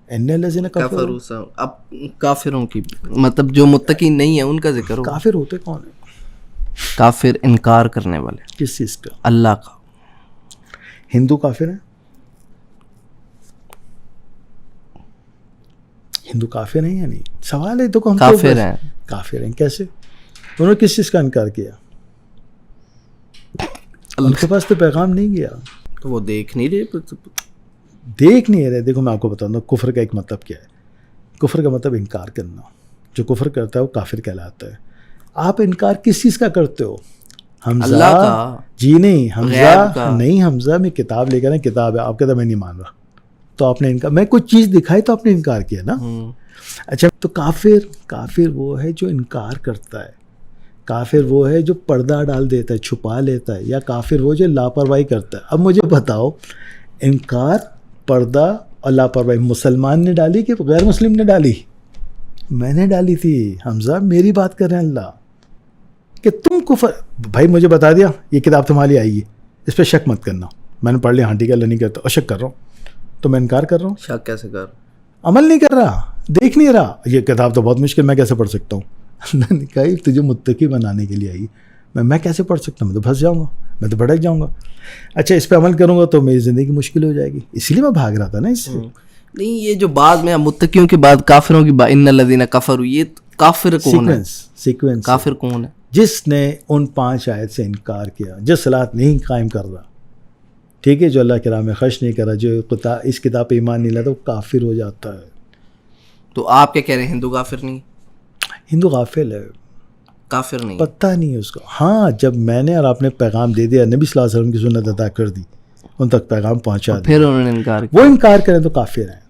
ان الذین کفروا. اب کافروں کی مطلب جو متقی نہیں ہے ان کا ذکر ہو. کافر ہوتے کون ہیں؟ کافر انکار کرنے والے. کس چیز کا؟ اللہ کا. ہندو کافر ہیں؟ ہندو کافر ہیں یا نہیں؟ سوال ہے تو ہم کافر ہیں. کافر ہیں کیسے؟ انہوں نے کس چیز کا انکار کیا؟ ان کے پاس تو پیغام نہیں گیا تو وہ دیکھ نہیں رہے. دیکھ نہیں رہے. دیکھو میں آپ کو بتاؤں گا کفر کا ایک مطلب کیا ہے. کفر کا مطلب انکار کرنا. جو کفر کرتا ہے وہ کافر کہلاتا ہے. آپ انکار کس چیز کا کرتے ہو؟ حمزہ اللہ کا. جی نہیں حمزہ نہیں. حمزہ میں کتاب لے کر کتاب ہے آپ کہتا میں نہیں مان رہا تو آپ نے انکار. میں کوئی چیز دکھائی تو آپ نے انکار کیا نا. اچھا تو کافر وہ ہے جو انکار کرتا ہے. کافر وہ ہے جو پردہ ڈال دیتا ہے چھپا لیتا ہے. یا کافر وہ جو لاپرواہی کرتا ہے. اب مجھے بتاؤ انکار پردہ اور لاپرواہی مسلمان نے ڈالی کہ غیر مسلم نے ڈالی؟ میں نے ڈالی تھی حمزہ. میری بات کر رہے ہیں اللہ کہ تم کفر. بھائی مجھے بتا دیا یہ کتاب تمہاری آئی ہے اس پہ شک مت کرنا. میں نے پڑھ لیا ہاں ٹھیک ہے اللہ نہیں کرتا اور شک کر رہا ہوں تو میں انکار کر رہا ہوں. شک کیسے کر؟ عمل نہیں کر رہا دیکھ نہیں رہا. یہ کتاب تو بہت مشکل میں کیسے پڑھ سکتا ہوں. اللہ نے کہا تجھے متقی بنانے کے لیے آئی. میں کیسے پڑھ سکتا ہوں؟ میں تو پھنس جاؤں گا میں تو بھڑک جاؤں گا. اچھا اس پہ عمل کروں گا تو میری زندگی مشکل ہو جائے گی. اسی لیے میں بھاگ رہا تھا نا اس سے. نہیں یہ جو بعد میں متقیوں کے بعد کافروں کی ان الذین کفروا یہ کافر کون ہے؟ سیکوینس. کافر کون ہے؟ جس نے ان 5 آیت سے انکار کیا. جو صلاۃ نہیں قائم کر رہا ٹھیک ہے جو اللہ کے راہ میں خرچ نہیں کر رہا جو اس کتاب پہ ایمان نہیں لاتا وہ کافر ہو جاتا ہے. تو آپ کیا کہہ رہے ہیں ہندو کافر نہیں؟ ہندو غافل ہے کافر نہیں پتہ نہیں اس کو. ہاں جب میں نے اور آپ نے پیغام دے دیا نبی صلی اللہ علیہ وسلم کی سنت ادا کر دی ان تک پیغام پہنچا دیا پھر انہوں نے انکار کیا. وہ انکار کریں تو کافر ہیں.